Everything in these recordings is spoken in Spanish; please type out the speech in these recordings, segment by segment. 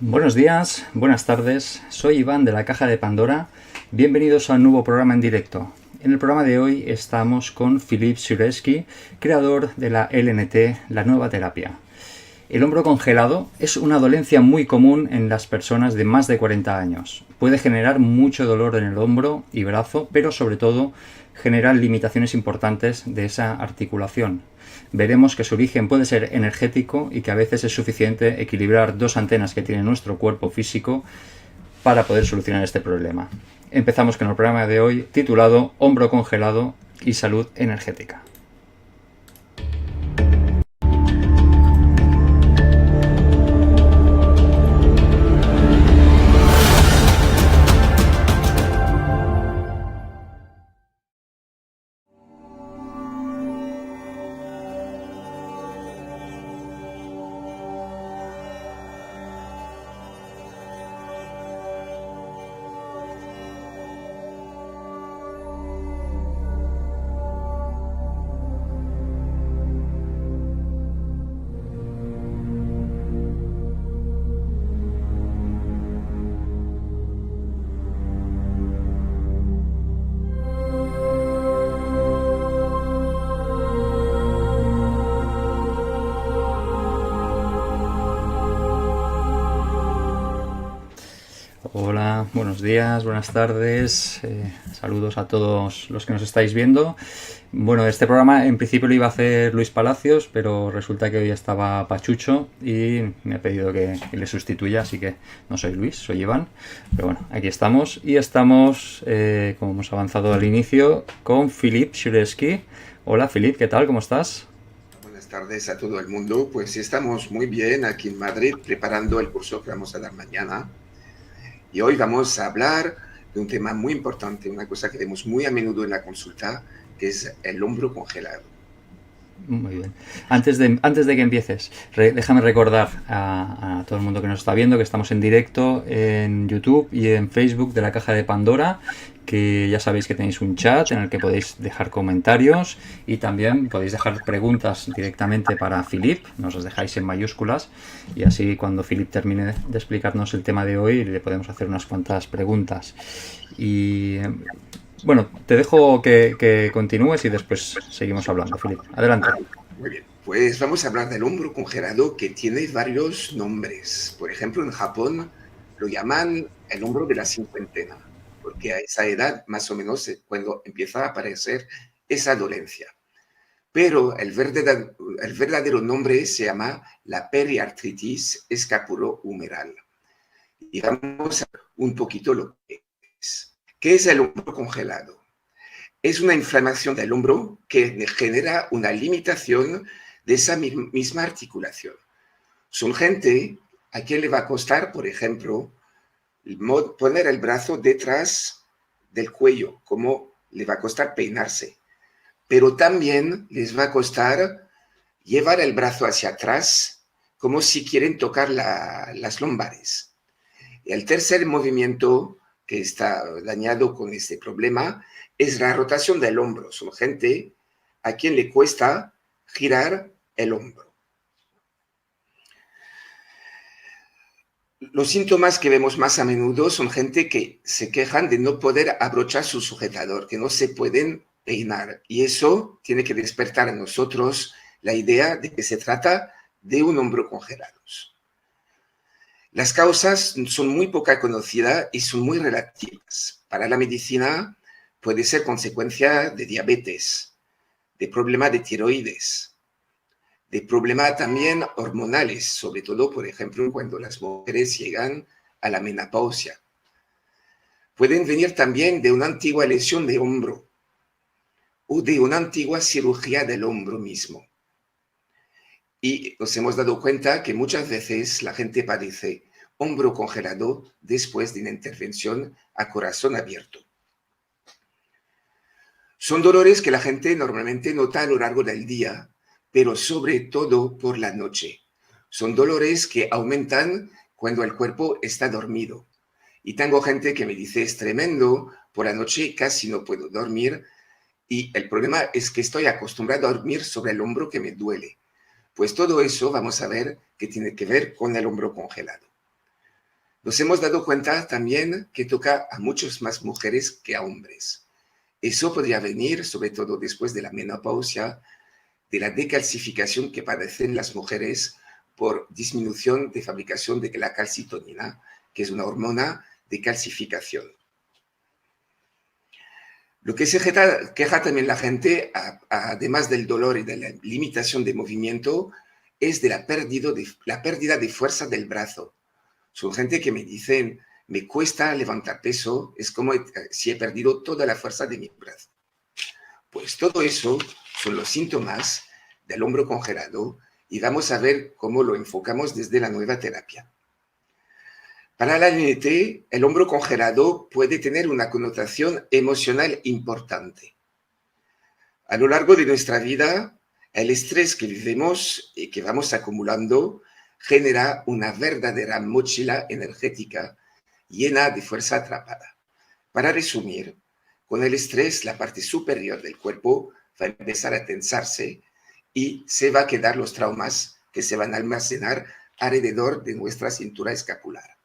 Buenos días, buenas tardes, soy Iván de la Caja de Pandora, bienvenidos a un nuevo programa en directo. En el programa de hoy estamos con Filip Sureski, creador de la LNT, la nueva terapia. El hombro congelado es una dolencia muy común en las personas de más de 40 años. Puede generar mucho dolor en el hombro y brazo, pero sobre todo generar limitaciones importantes de esa articulación. Veremos que su origen puede ser energético y que a veces es suficiente equilibrar dos antenas que tiene nuestro cuerpo físico para poder solucionar este problema. Empezamos con el programa de hoy titulado Hombro congelado y salud energética. Hola, buenos días, buenas tardes, saludos a todos los que nos estáis viendo. Bueno, este programa en principio lo iba a hacer Luis Palacios, pero resulta que hoy estaba Pachucho y me ha pedido que le sustituya, así que no soy Luis, soy Iván. Pero bueno, aquí estamos y estamos, como hemos avanzado al inicio, con Filip Sureski. Hola Filip, ¿qué tal? ¿Cómo estás? Buenas tardes a todo el mundo. Pues estamos muy bien aquí en Madrid preparando el curso que vamos a dar mañana. Y hoy vamos a hablar de un tema muy importante, una cosa que vemos muy a menudo en la consulta, que es el hombro congelado. Muy bien. Antes de que empieces, déjame recordar a todo el mundo que nos está viendo que estamos en directo en YouTube y en Facebook de la Caja de Pandora, que ya sabéis que tenéis un chat en el que podéis dejar comentarios y también podéis dejar preguntas directamente para Filip, nos las dejáis en mayúsculas y así cuando Filip termine de explicarnos el tema de hoy le podemos hacer unas cuantas preguntas. Y bueno, te dejo que continúes y después seguimos hablando, Filip. Adelante. Muy bien. Pues vamos a hablar del hombro congelado que tiene varios nombres. Por ejemplo, en Japón lo llaman el hombro de la cincuentena, porque a esa edad más o menos es cuando empieza a aparecer esa dolencia. Pero el verdadero nombre se llama la periartritis escapulohumeral. Y vamos a ver un poquito lo que es. ¿Qué es el hombro congelado? Es una inflamación del hombro que genera una limitación de esa misma articulación. Son gente a quien le va a costar, por ejemplo, poner el brazo detrás del cuello, como le va a costar peinarse. Pero también les va a costar llevar el brazo hacia atrás, como si quieren tocar las lumbares. Y el tercer movimiento que está dañado con este problema es la rotación del hombro. Son gente a quien le cuesta girar el hombro. Los síntomas que vemos más a menudo son gente que se quejan de no poder abrochar su sujetador, que no se pueden peinar. Y eso tiene que despertar en nosotros la idea de que se trata de un hombro congelado. Las causas son muy poca conocidas y son muy relativas. Para la medicina puede ser consecuencia de diabetes, de problemas de tiroides, de problemas también hormonales, sobre todo, por ejemplo, cuando las mujeres llegan a la menopausia. Pueden venir también de una antigua lesión de hombro o de una antigua cirugía del hombro mismo. Y nos hemos dado cuenta que muchas veces la gente padece hombro congelado después de una intervención a corazón abierto. Son dolores que la gente normalmente nota a lo largo del día, pero sobre todo por la noche. Son dolores que aumentan cuando el cuerpo está dormido. Y tengo gente que me dice, es tremendo, por la noche casi no puedo dormir. Y el problema es que estoy acostumbrado a dormir sobre el hombro que me duele. Pues todo eso vamos a ver que tiene que ver con el hombro congelado. Nos hemos dado cuenta también que toca a muchas más mujeres que a hombres. Eso podría venir sobre todo después de la menopausia, de la decalcificación que padecen las mujeres por disminución de fabricación de la calcitonina, que es una hormona de calcificación. Lo que se queja también la gente, además del dolor y de la limitación de movimiento, es de la pérdida de fuerza del brazo. Son gente que me dicen, me cuesta levantar peso, es como si he perdido toda la fuerza de mi brazo. Pues todo eso son los síntomas del hombro congelado y vamos a ver cómo lo enfocamos desde la nueva terapia. Para la LNT, el hombro congelado puede tener una connotación emocional importante. A lo largo de nuestra vida, el estrés que vivimos y que vamos acumulando genera una verdadera mochila energética llena de fuerza atrapada. Para resumir, con el estrés, la parte superior del cuerpo va a empezar a tensarse y se va a quedar los traumas que se van a almacenar alrededor de nuestra cintura escapular.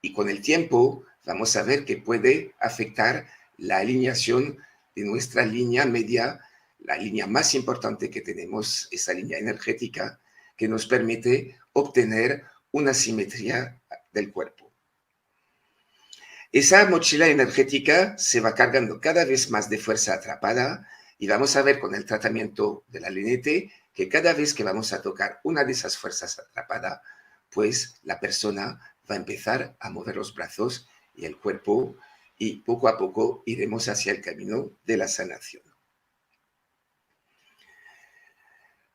Y con el tiempo vamos a ver que puede afectar la alineación de nuestra línea media, la línea más importante que tenemos, esa línea energética que nos permite obtener una simetría del cuerpo. Esa mochila energética se va cargando cada vez más de fuerza atrapada y vamos a ver con el tratamiento de la LNT que cada vez que vamos a tocar una de esas fuerzas atrapadas, pues la persona va a empezar a mover los brazos y el cuerpo y poco a poco iremos hacia el camino de la sanación.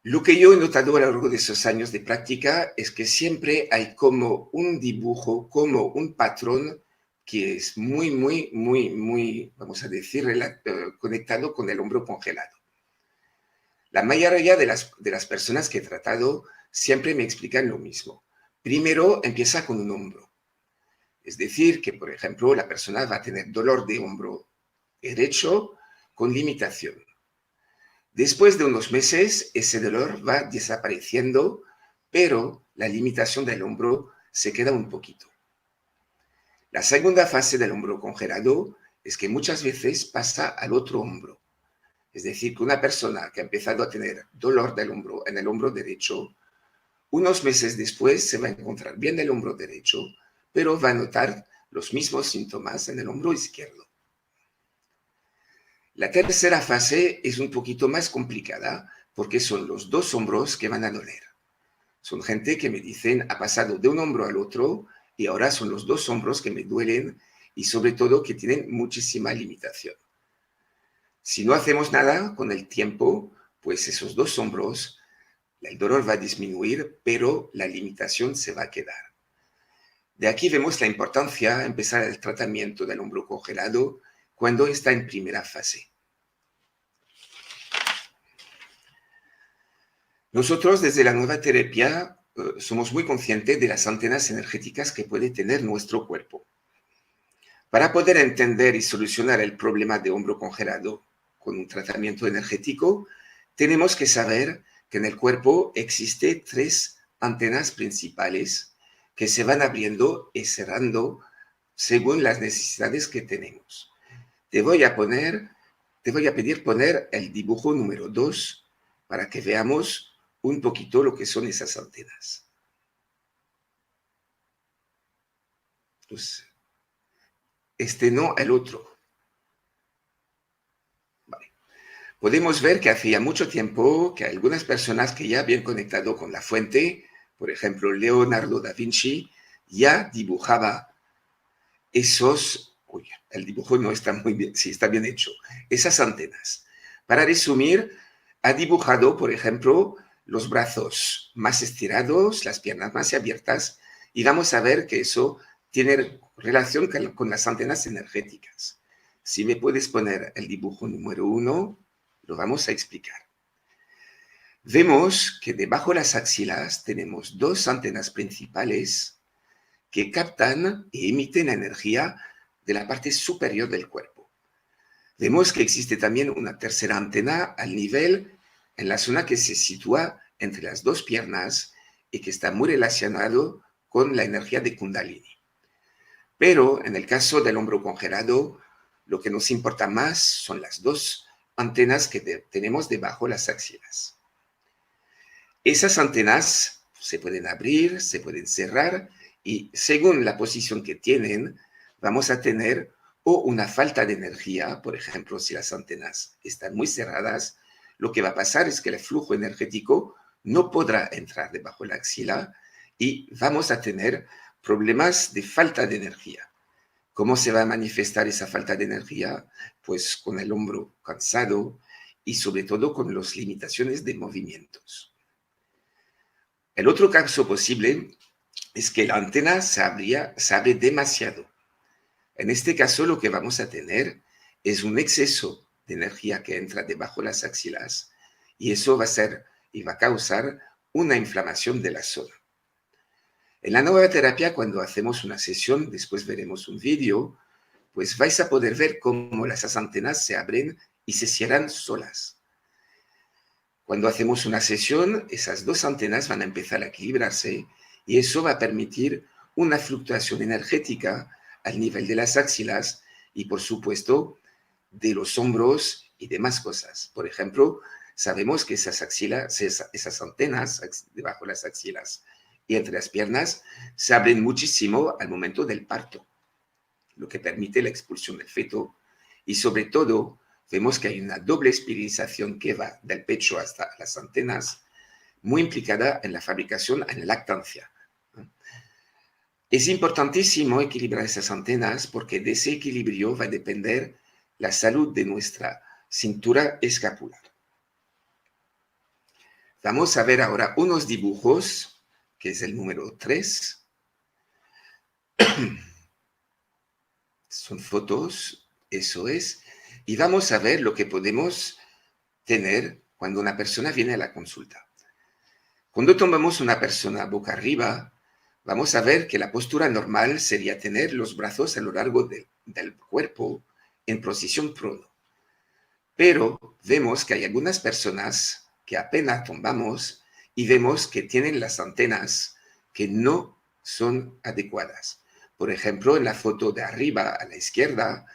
Lo que yo he notado a lo largo de esos años de práctica es que siempre hay como un dibujo, como un patrón que es muy, vamos a decir, conectado con el hombro congelado. La mayoría de las personas que he tratado siempre me explican lo mismo. Primero empieza con un hombro. Es decir, que por ejemplo la persona va a tener dolor de hombro derecho con limitación. Después de unos meses ese dolor va desapareciendo, pero la limitación del hombro se queda un poquito. La segunda fase del hombro congelado es que muchas veces pasa al otro hombro. Es decir, que una persona que ha empezado a tener dolor del hombro en el hombro derecho, unos meses después se va a encontrar bien el hombro derecho, pero va a notar los mismos síntomas en el hombro izquierdo. La tercera fase es un poquito más complicada porque son los dos hombros que van a doler. Son gente que me dicen, ha pasado de un hombro al otro y ahora son los dos hombros que me duelen y sobre todo que tienen muchísima limitación. Si no hacemos nada con el tiempo, pues esos dos hombros, el dolor va a disminuir, pero la limitación se va a quedar. De aquí vemos la importancia de empezar el tratamiento del hombro congelado cuando está en primera fase. Nosotros desde la nueva terapia somos muy conscientes de las antenas energéticas que puede tener nuestro cuerpo. Para poder entender y solucionar el problema de hombro congelado con un tratamiento energético, tenemos que saber que en el cuerpo existen 3 antenas principales que se van abriendo y cerrando según las necesidades que tenemos. Te voy a pedir poner el dibujo número 2 para que veamos un poquito lo que son esas antenas. Pues, no el otro. Vale. Podemos ver que hacía mucho tiempo que algunas personas que ya habían conectado con la fuente, por ejemplo, Leonardo da Vinci, ya dibujaba esos, el dibujo no está muy bien, sí está bien hecho, esas antenas. Para resumir, ha dibujado, por ejemplo, los brazos más estirados, las piernas más abiertas, y vamos a ver que eso tiene relación con las antenas energéticas. Si me puedes poner el dibujo número 1, lo vamos a explicar. Vemos que debajo de las axilas tenemos 2 antenas principales que captan y emiten la energía de la parte superior del cuerpo. Vemos que existe también una tercera antena al nivel, en la zona que se sitúa entre las 2 piernas y que está muy relacionado con la energía de Kundalini. Pero en el caso del hombro congelado, lo que nos importa más son las dos antenas que tenemos debajo de las axilas. Esas antenas se pueden abrir, se pueden cerrar y según la posición que tienen, vamos a tener o una falta de energía, por ejemplo, si las antenas están muy cerradas, lo que va a pasar es que el flujo energético no podrá entrar debajo de la axila y vamos a tener problemas de falta de energía. ¿Cómo se va a manifestar esa falta de energía? Pues con el hombro cansado y sobre todo con las limitaciones de movimientos. El otro caso posible es que la antena se abre demasiado. En este caso lo que vamos a tener es un exceso de energía que entra debajo de las axilas y eso va a causar una inflamación de la zona. En la nueva terapia, cuando hacemos una sesión, después veremos un vídeo, pues vais a poder ver cómo esas antenas se abren y se cierran solas. Cuando hacemos una sesión, esas dos antenas van a empezar a equilibrarse y eso va a permitir una fluctuación energética al nivel de las axilas y, por supuesto, de los hombros y demás cosas. Por ejemplo, sabemos que esas antenas debajo de las axilas y entre las piernas se abren muchísimo al momento del parto, lo que permite la expulsión del feto y, sobre todo, vemos que hay una doble espiralización que va del pecho hasta las antenas, muy implicada en la fabricación, en la lactancia. Es importantísimo equilibrar esas antenas porque de ese equilibrio va a depender la salud de nuestra cintura escapular. Vamos a ver ahora unos dibujos, que es el número 3. Son fotos, eso es. Y vamos a ver lo que podemos tener cuando una persona viene a la consulta. Cuando tomamos una persona boca arriba, vamos a ver que la postura normal sería tener los brazos a lo largo del cuerpo en posición prono. Pero vemos que hay algunas personas que apenas tumbamos y vemos que tienen las antenas que no son adecuadas. Por ejemplo, en la foto de arriba a la izquierda,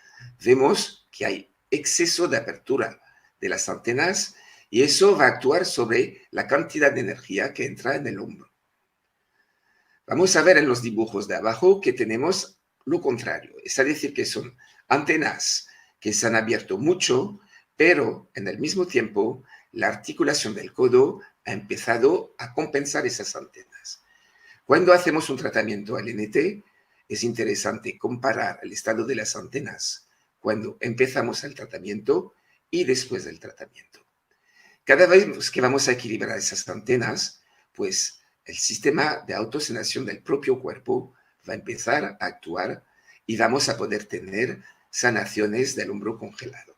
vemos que hay exceso de apertura de las antenas y eso va a actuar sobre la cantidad de energía que entra en el hombro. Vamos a ver en los dibujos de abajo que tenemos lo contrario, es decir, que son antenas que se han abierto mucho, pero en el mismo tiempo la articulación del codo ha empezado a compensar esas antenas. Cuando hacemos un tratamiento LNT, es interesante comparar el estado de las antenas cuando empezamos el tratamiento y después del tratamiento. Cada vez que vamos a equilibrar esas antenas, pues el sistema de autosanación del propio cuerpo va a empezar a actuar y vamos a poder tener sanaciones del hombro congelado.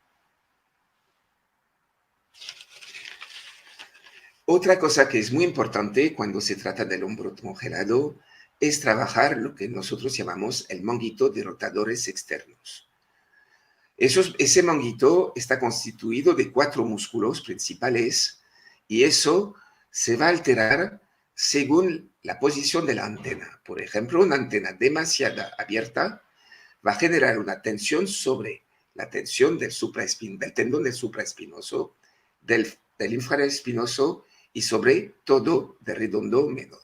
Otra cosa que es muy importante cuando se trata del hombro congelado es trabajar lo que nosotros llamamos el manguito de rotadores externos. Ese manguito está constituido de 4 músculos principales y eso se va a alterar según la posición de la antena. Por ejemplo, una antena demasiado abierta va a generar una tensión sobre la tensión del tendón del supraespinoso, del infraespinoso y sobre todo del redondo menor.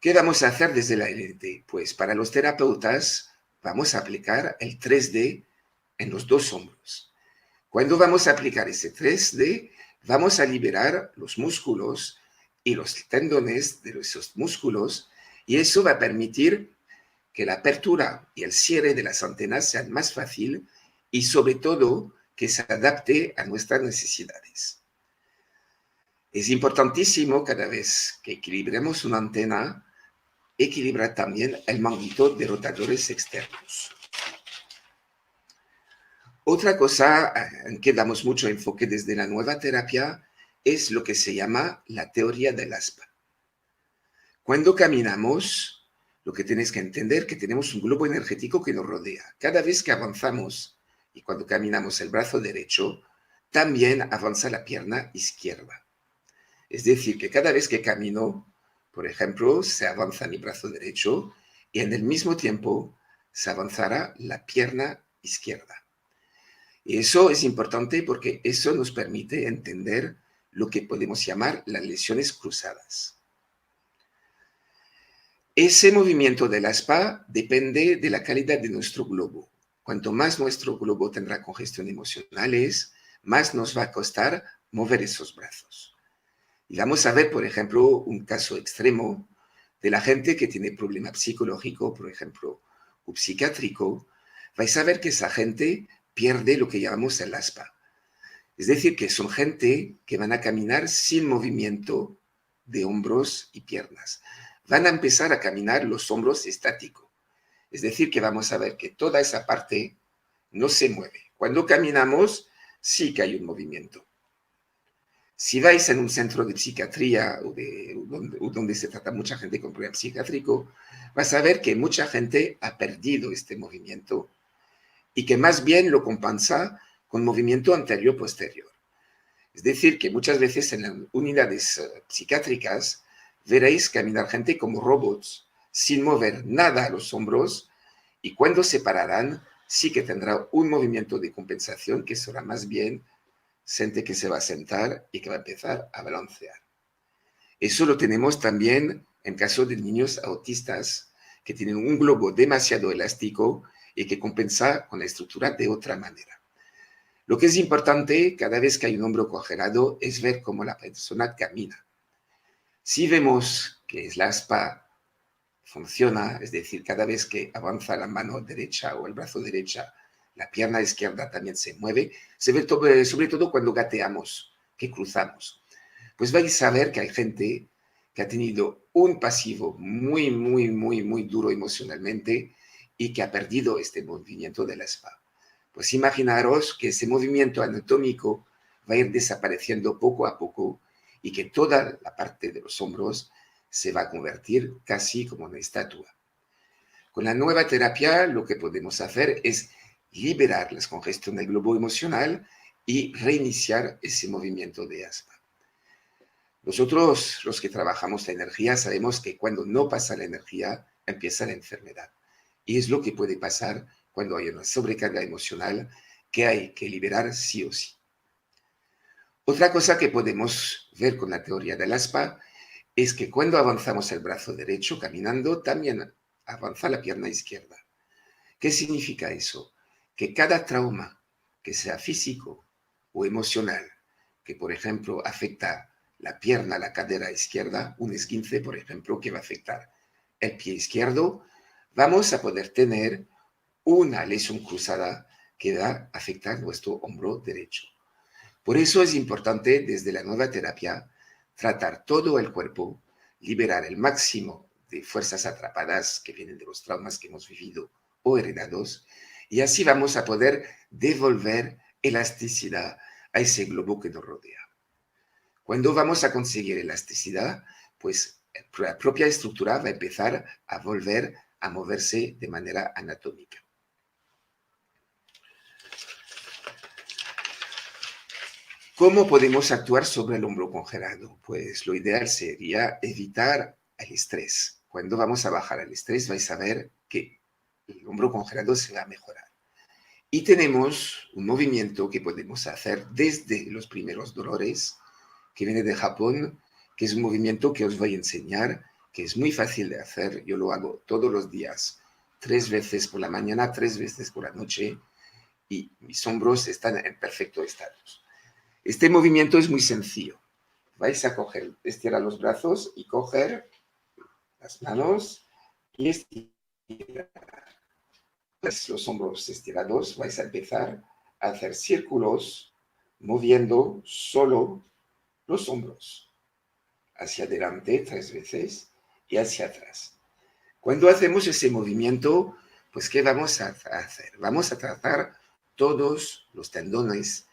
¿Qué vamos a hacer desde la LNT? Pues para los terapeutas vamos a aplicar el 3D en los dos hombros. Cuando vamos a aplicar ese 3D, vamos a liberar los músculos y los tendones de esos músculos y eso va a permitir que la apertura y el cierre de las antenas sean más fácil y sobre todo que se adapte a nuestras necesidades. Es importantísimo cada vez que equilibremos una antena, equilibrar también el manguito de rotadores externos. Otra cosa en que damos mucho enfoque desde la nueva terapia es lo que se llama la teoría del aspa. Cuando caminamos, lo que tienes que entender es que tenemos un globo energético que nos rodea. Cada vez que avanzamos y cuando caminamos el brazo derecho, también avanza la pierna izquierda. Es decir, que cada vez que camino, por ejemplo, se avanza mi brazo derecho y en el mismo tiempo se avanzará la pierna izquierda. Y eso es importante porque eso nos permite entender lo que podemos llamar las lesiones cruzadas. Ese movimiento de la aspa depende de la calidad de nuestro globo. Cuanto más nuestro globo tendrá congestión emocionales, más nos va a costar mover esos brazos. Y vamos a ver, por ejemplo, un caso extremo de la gente que tiene problema psicológico, por ejemplo, o psiquiátrico. Vais a ver que esa gente pierde lo que llamamos el aspa. Es decir, que son gente que van a caminar sin movimiento de hombros y piernas. Van a empezar a caminar los hombros estáticos. Es decir, que vamos a ver que toda esa parte no se mueve. Cuando caminamos, sí que hay un movimiento. Si vais en un centro de psiquiatría o donde se trata mucha gente con problema psiquiátrico, vas a ver que mucha gente ha perdido este movimiento y que más bien lo compensa con movimiento anterior-posterior. Es decir, que muchas veces en las unidades psiquiátricas veréis caminar gente como robots, sin mover nada a los hombros, y cuando se pararán, sí que tendrá un movimiento de compensación que será más bien gente que se va a sentar y que va a empezar a balancear. Eso lo tenemos también en caso de niños autistas que tienen un globo demasiado elástico y que compensa con la estructura de otra manera. Lo que es importante cada vez que hay un hombro congelado es ver cómo la persona camina. Si vemos que el aspa funciona, es decir, cada vez que avanza la mano derecha o el brazo derecha, la pierna izquierda también se mueve, se ve sobre todo cuando gateamos, que cruzamos. Pues vais a ver que hay gente que ha tenido un pasivo muy duro emocionalmente y que ha perdido este movimiento del aspa. Pues imaginaros que ese movimiento anatómico va a ir desapareciendo poco a poco y que toda la parte de los hombros se va a convertir casi como una estatua. Con la nueva terapia lo que podemos hacer es liberar la congestión del globo emocional y reiniciar ese movimiento de aspa. Nosotros, los que trabajamos la energía, sabemos que cuando no pasa la energía, empieza la enfermedad. Y es lo que puede pasar cuando hay una sobrecarga emocional que hay que liberar sí o sí. Otra cosa que podemos ver con la teoría del aspa es que cuando avanzamos el brazo derecho caminando, también avanza la pierna izquierda. ¿Qué significa eso? Que cada trauma, que sea físico o emocional, que por ejemplo afecta la pierna, la cadera izquierda, un esguince, por ejemplo, que va a afectar el pie izquierdo, vamos a poder tener una lesión cruzada que va a afectar nuestro hombro derecho. Por eso es importante desde la nueva terapia tratar todo el cuerpo, liberar el máximo de fuerzas atrapadas que vienen de los traumas que hemos vivido o heredados, y así vamos a poder devolver elasticidad a ese globo que nos rodea. Cuando vamos a conseguir elasticidad, pues la propia estructura va a empezar a volver a moverse de manera anatómica. ¿Cómo podemos actuar sobre el hombro congelado? Pues lo ideal sería evitar el estrés. Cuando vamos a bajar el estrés, vais a ver que el hombro congelado se va a mejorar. Y tenemos un movimiento que podemos hacer desde los primeros dolores, que viene de Japón, que es un movimiento que os voy a enseñar, que es muy fácil de hacer. Yo lo hago todos los días, 3 veces por la mañana, 3 veces por la noche, y mis hombros están en perfecto estado. Este movimiento es muy sencillo. Vais a coger, estirar los brazos y coger las manos y estirar los hombros estirados. Vais a empezar a hacer círculos moviendo solo los hombros. Hacia adelante 3 veces y hacia atrás. Cuando hacemos ese movimiento, pues ¿qué vamos a hacer? Vamos a tratar todos los tendones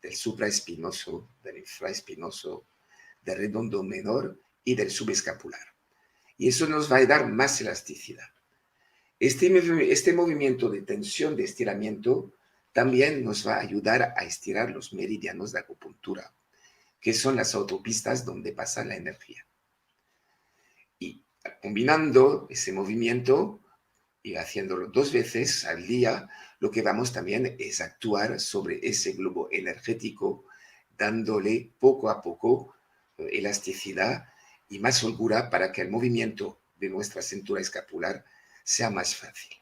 del supraespinoso, del infraespinoso, del redondo menor y del subescapular. Y eso nos va a dar más elasticidad. Este movimiento de tensión, de estiramiento, también nos va a ayudar a estirar los meridianos de acupuntura, que son las autopistas donde pasa la energía. Y Combinando ese movimiento y haciéndolo 2 veces al día, lo que vamos también es actuar sobre ese globo energético, dándole poco a poco elasticidad y más holgura para que el movimiento de nuestra cintura escapular sea más fácil.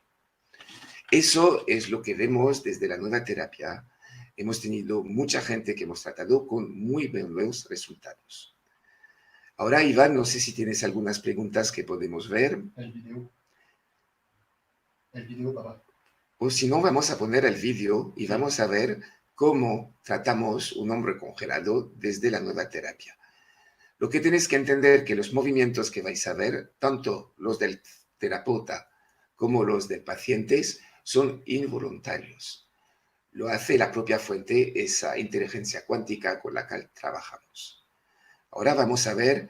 Eso es lo que vemos desde la nueva terapia. Hemos tenido mucha gente que hemos tratado con muy buenos resultados. Ahora, Iván, no sé si tienes algunas preguntas que podemos ver. El video, papá. O si no, vamos a poner el vídeo y vamos a ver cómo tratamos un hombro congelado desde la nueva terapia. Lo que tenéis que entender que los movimientos que vais a ver, tanto los del terapeuta como los del paciente, son involuntarios. Lo hace la propia fuente, esa inteligencia cuántica con la que trabajamos. Ahora vamos a ver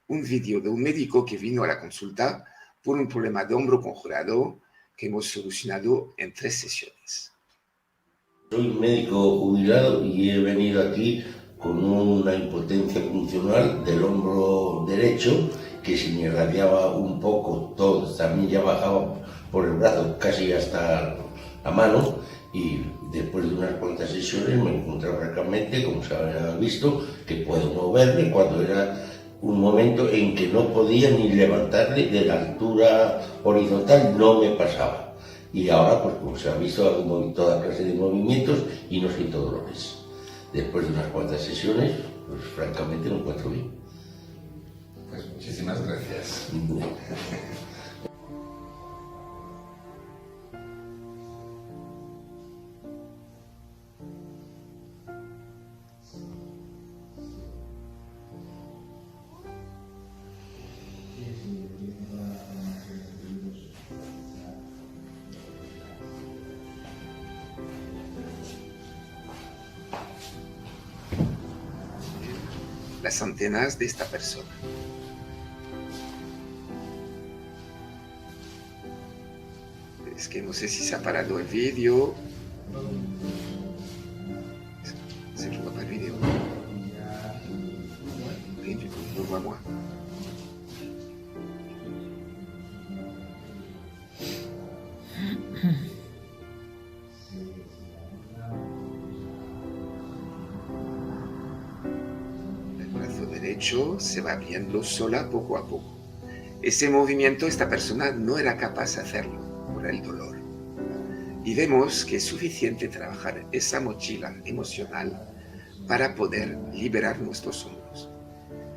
un vídeo de un médico que vino a la consulta por un problema de hombro congelado que hemos solucionado en 3 sesiones. Soy médico jubilado y he venido aquí con una impotencia funcional del hombro derecho que se me irradiaba un poco todo, también ya bajaba por el brazo casi hasta la mano, y después de unas cuantas sesiones me encontraba francamente, como se había visto, que puedo moverme cuando era un momento en que no podía ni levantarle de la altura horizontal, no me pasaba. Y ahora, pues como se ha visto, hago toda clase de movimientos y no siento dolores. Después de unas cuantas sesiones, pues francamente me encuentro bien. Pues muchísimas gracias. Las antenas de esta persona. Es que no sé si se ha parado el vídeo. Se ne voit pas le vidéo. Rien du tout, je le vois moi. El brazo derecho se va abriendo sola poco a poco. Ese movimiento esta persona no era capaz de hacerlo por el dolor. Y vemos que es suficiente trabajar esa mochila emocional para poder liberar nuestros hombros.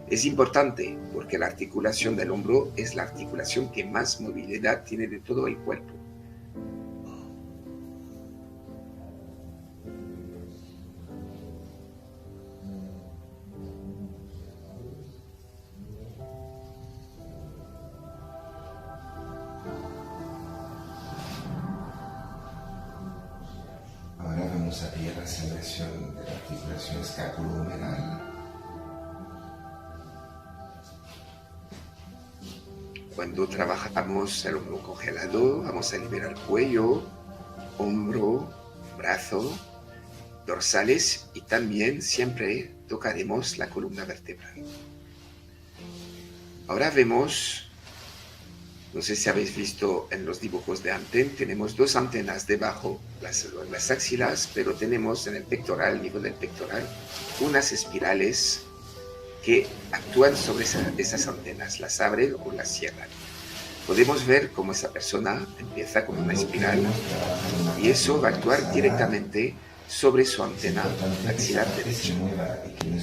Es importante porque la articulación del hombro es la articulación que más movilidad tiene de todo el cuerpo. Ahora vamos a ver la aceleración de la articulación escapulohumeral. Cuando trabajamos el hombro congelado, vamos a liberar cuello, hombro, brazo, dorsales y también siempre tocaremos la columna vertebral. Ahora vemos, no sé si habéis visto en los dibujos de antes, tenemos 2 antenas debajo las axilas, pero tenemos en el pectoral, al nivel del pectoral, unas espirales que actúan sobre esas antenas, las abren o las cierran. Podemos ver cómo esa persona empieza con una espiral y eso va a actuar directamente sobre su antena axilar derecha.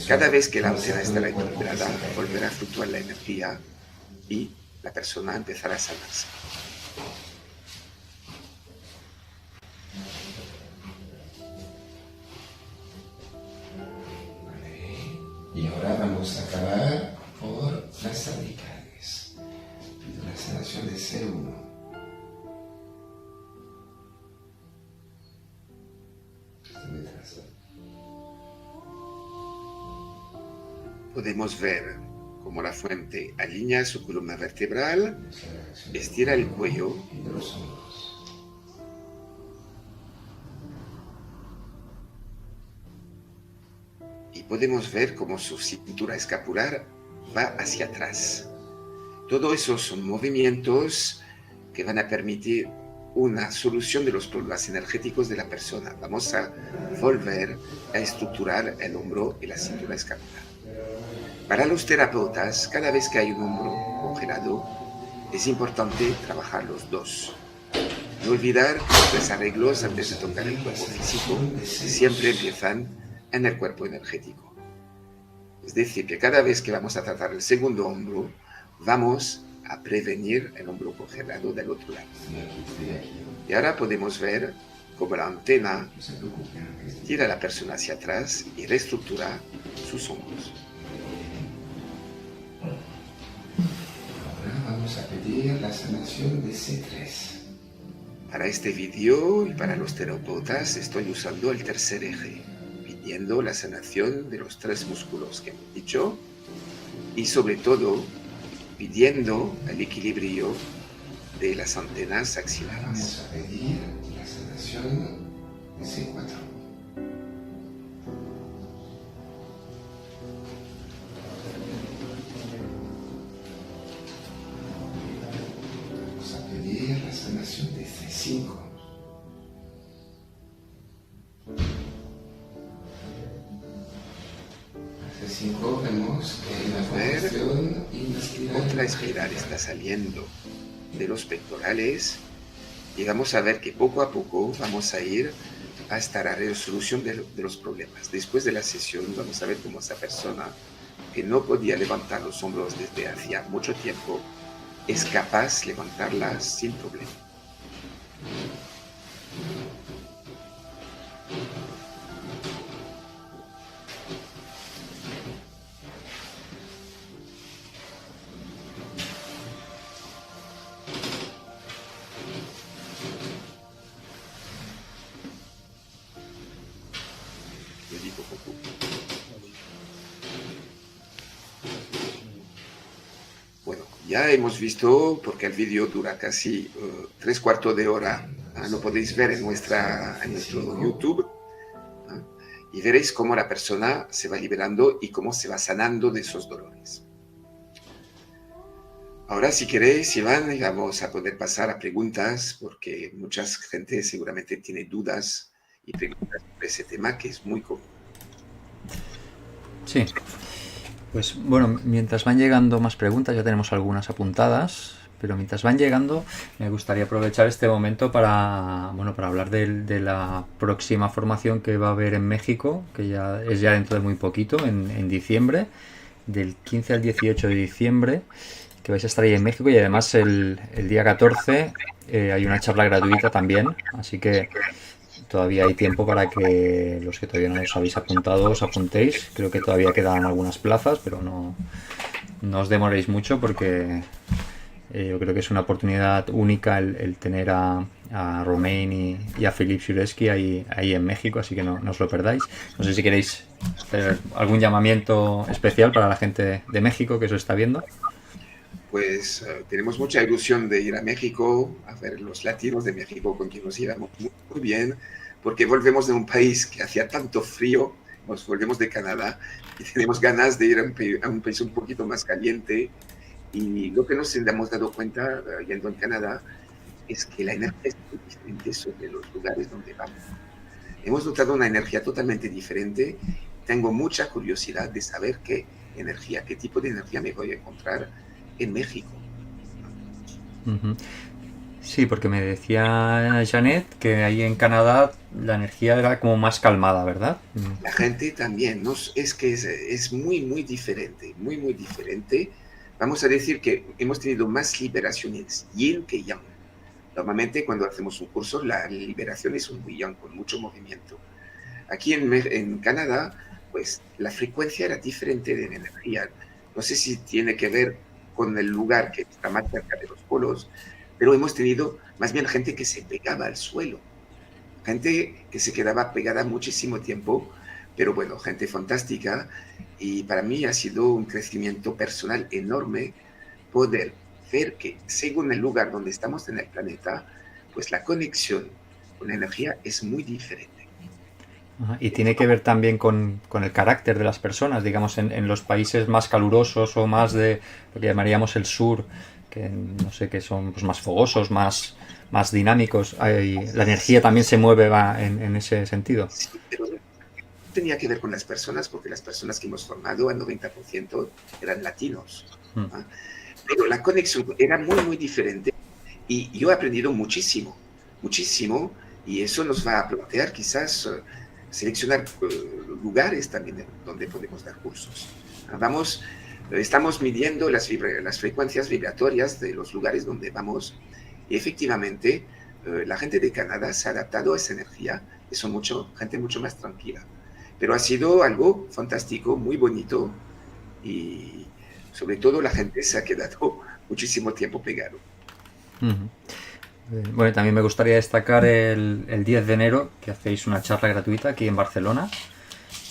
Cada vez que la antena estará equilibrada, volverá a fluctuar la energía y la persona empezará a sanarse. Y ahora vamos a acabar por las cervicales. Pido la sanación de C1. Podemos ver cómo la fuente alinea su columna vertebral, estira el cuello y los hombros. Y podemos ver cómo su cintura escapular va hacia atrás. Todos esos son movimientos que van a permitir una solución de los problemas energéticos de la persona. Vamos a volver a estructurar el hombro y la cintura escapular. Para los terapeutas, cada vez que hay un hombro congelado, es importante trabajar los dos. No olvidar que los arreglos antes de tocar el cuerpo físico siempre empiezan en el cuerpo energético. Es decir, que cada vez que vamos a tratar el segundo hombro, vamos a prevenir el hombro congelado del otro lado. Y ahora podemos ver cómo la antena tira a la persona hacia atrás y reestructura sus hombros. Ahora vamos a pedir la sanación de C3. Para este vídeo y para los terapeutas estoy usando el tercer eje, pidiendo la sanación de los 3 músculos que hemos dicho y sobre todo pidiendo el equilibrio de las antenas axilares. Vamos a pedir la sanación de C4. Vamos a pedir la sanación de C5. C5 vemos que la formación otra espiral está saliendo de los pectorales y vamos a ver que poco a poco vamos a ir hasta la resolución de los problemas. Después de la sesión vamos a ver cómo esa persona que no podía levantar los hombros desde hacía mucho tiempo es capaz de levantarlas sin problema. Bueno, ya hemos visto, porque el vídeo dura casi 3/4 de hora, lo podéis ver en nuestro YouTube, y veréis cómo la persona se va liberando y cómo se va sanando de esos dolores. Ahora, si queréis, Iván, vamos a poder pasar a preguntas, porque mucha gente seguramente tiene dudas y preguntas sobre ese tema que es muy común. Sí. Pues bueno, mientras van llegando más preguntas, ya tenemos algunas apuntadas, pero mientras van llegando me gustaría aprovechar este momento para hablar de la próxima formación que va a haber en México, que ya es dentro de muy poquito, en diciembre, del 15 al 18 de diciembre, que vais a estar ahí en México, y además el día 14 hay una charla gratuita también, así que todavía hay tiempo para que los que todavía no os habéis apuntado os apuntéis. Creo que todavía quedan algunas plazas, pero no os demoréis mucho, porque yo creo que es una oportunidad única el tener a Romain y a Philippe Sureski ahí en México, así que no os lo perdáis. No sé si queréis hacer algún llamamiento especial para la gente de México que os está viendo. Pues tenemos mucha ilusión de ir a México, a ver los latinos de México con quien nos llevamos muy bien, porque volvemos de un país que hacía tanto frío, nos volvemos de Canadá y tenemos ganas de ir a un país un poquito más caliente. Y lo que nos hemos dado cuenta yendo en Canadá es que la energía es muy diferente sobre los lugares donde vamos. Hemos notado una energía totalmente diferente. Tengo mucha curiosidad de saber qué tipo de energía me voy a encontrar en México. Uh-huh. Sí, porque me decía Janet que ahí en Canadá la energía era como más calmada, ¿verdad? La gente también, ¿no? Es que es muy, muy diferente, muy, muy diferente. Vamos a decir que hemos tenido más liberaciones yin que yang. Normalmente cuando hacemos un curso la liberación es un yang con mucho movimiento. Aquí en Canadá, pues la frecuencia era diferente de energía. No sé si tiene que ver con el lugar que está más cerca de los polos, pero hemos tenido más bien gente que se pegaba al suelo, gente que se quedaba pegada muchísimo tiempo, pero bueno, gente fantástica, y para mí ha sido un crecimiento personal enorme poder ver que según el lugar donde estamos en el planeta, pues la conexión con la energía es muy diferente. Ajá. Y tiene que ver también con el carácter de las personas, digamos, en los países más calurosos o más de lo que llamaríamos el sur, que no sé, que son pues, más fogosos, más dinámicos. La energía también se mueve va, en ese sentido. Sí, pero tenía que ver con las personas, porque las personas que hemos formado, al 90% eran latinos. ¿Ah? Pero la conexión era muy, muy diferente y yo he aprendido muchísimo, muchísimo, y eso nos va a plantear quizás seleccionar lugares también donde podemos dar cursos. Vamos, estamos midiendo las frecuencias vibratorias de los lugares donde vamos y efectivamente la gente de Canadá se ha adaptado a esa energía y son gente mucho más tranquila. Pero ha sido algo fantástico, muy bonito y sobre todo la gente se ha quedado muchísimo tiempo pegado. Uh-huh. Bueno, también me gustaría destacar el 10 de enero que hacéis una charla gratuita aquí en Barcelona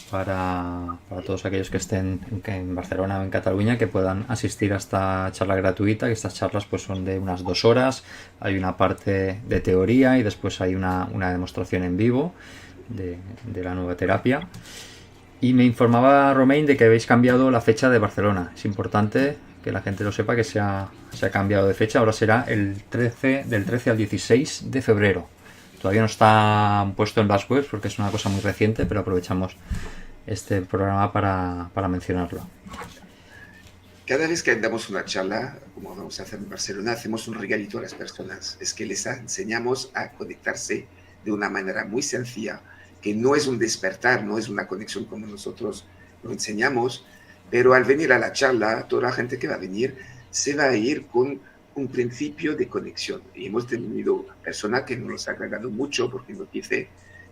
para todos aquellos que estén en Barcelona o en Cataluña que puedan asistir a esta charla gratuita, que estas charlas pues son de unas 2 horas, hay una parte de teoría y después hay una demostración en vivo de la nueva terapia. Y me informaba Romain de que habéis cambiado la fecha de Barcelona. Es importante que la gente lo sepa que se ha cambiado de fecha. Ahora será del 13 al 16 de febrero. Todavía no está puesto en las webs porque es una cosa muy reciente, pero aprovechamos este programa para mencionarlo. Cada vez que damos una charla, como vamos a hacer en Barcelona, hacemos un regalito a las personas. Es que les enseñamos a conectarse de una manera muy sencilla, que no es un despertar, no es una conexión como nosotros lo enseñamos, pero al venir a la charla, toda la gente que va a venir se va a ir con un principio de conexión. Y hemos tenido personas que nos han agradado mucho porque nos dice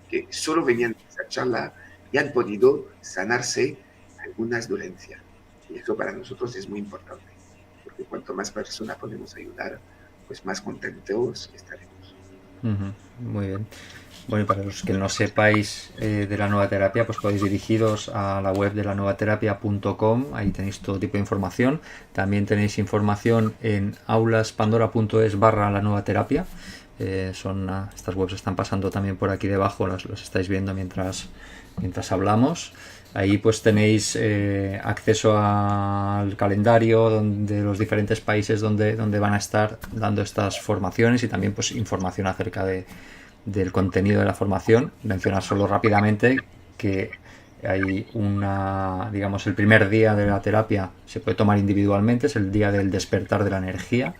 que solo venían a esa charla y han podido sanarse algunas dolencias. Y eso para nosotros es muy importante, porque cuanto más personas podemos ayudar, pues más contentos estaremos. Muy bien. Bueno, y para los que no sepáis de la nueva terapia, pues podéis dirigiros a la web de lanuevaterapia.com, ahí tenéis todo tipo de información. También tenéis información en aulaspandora.es/la nueva terapia. Estas webs están pasando también por aquí debajo, los estáis viendo mientras hablamos. Ahí pues tenéis acceso al calendario de los diferentes países donde van a estar dando estas formaciones y también pues información acerca del contenido de la formación. Mencionar solo rápidamente que hay digamos, el primer día de la terapia se puede tomar individualmente, es el día del despertar de la energía.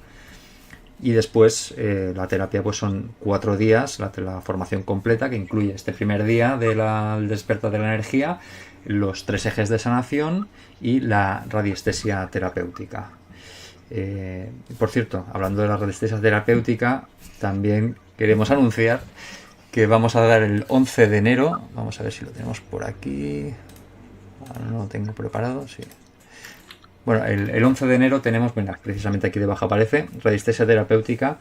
Y después la terapia pues son 4 días, la formación completa, que incluye este primer día del despertar de la energía, los 3 ejes de sanación y la radiestesia terapéutica. Por cierto, hablando de la radiestesia terapéutica, también queremos anunciar que vamos a dar el 11 de enero, vamos a ver si lo tenemos por aquí, ahora no lo tengo preparado, sí. Bueno, el 11 de enero tenemos, mira, precisamente aquí debajo aparece, radiestesia terapéutica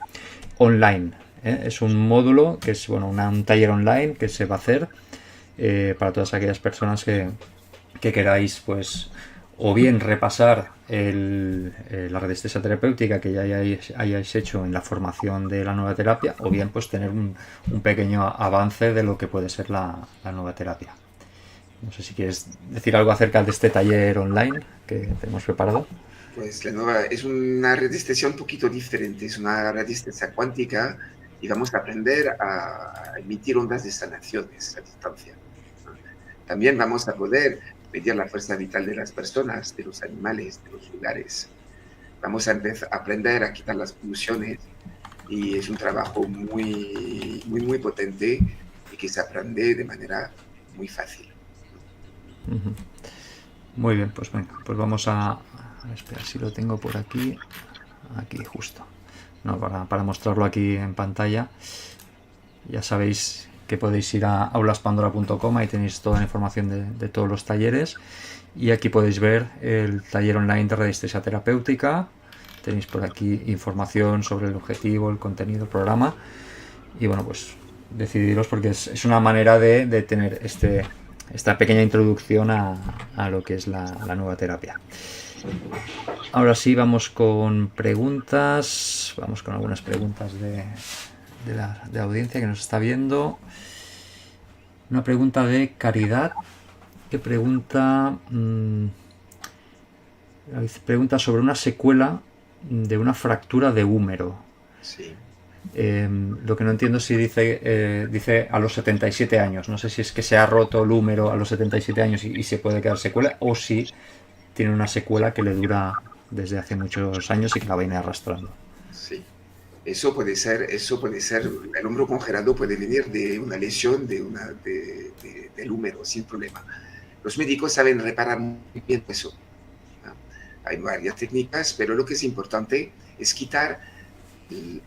online. Es un módulo que es un taller online que se va a hacer para todas aquellas personas que queráis, pues, o bien repasar la radiestesia terapéutica que ya hayáis hecho en la formación de la nueva terapia, o bien pues tener un pequeño avance de lo que puede ser la nueva terapia. No sé si quieres decir algo acerca de este taller online que tenemos preparado. Pues la nueva es una radiestesia un poquito diferente, es una radiestesia cuántica y vamos a aprender a emitir ondas de sanaciones a distancia. También vamos a poder medir la fuerza vital de las personas, de los animales, de los lugares. Vamos a aprender a quitar las poluciones y es un trabajo muy, muy, muy potente y que se aprende de manera muy fácil. Muy bien, pues venga, pues vamos a esperar si lo tengo por aquí justo, para mostrarlo aquí en pantalla. Ya sabéis que podéis ir a aulaspandora.com, ahí tenéis toda la información de todos los talleres y aquí podéis ver el taller online de radiestesia terapéutica. Tenéis por aquí información sobre el objetivo, el contenido, el programa y bueno, pues decidiros porque es una manera de tener esta pequeña introducción a lo que es la nueva terapia. Ahora sí, vamos con preguntas. Vamos con algunas preguntas de la audiencia que nos está viendo. Una pregunta de Caridad que pregunta sobre una secuela de una fractura de húmero. Sí. Lo que no entiendo si dice a los 77 años. No sé si es que se ha roto el húmero a los 77 años y se puede quedar secuela, o si tiene una secuela que le dura desde hace muchos años y que la viene arrastrando. Sí. Eso puede ser, el hombro congelado puede venir de una lesión del húmero, sin problema. Los médicos saben reparar muy bien eso. ¿No? Hay varias técnicas, pero lo que es importante es quitar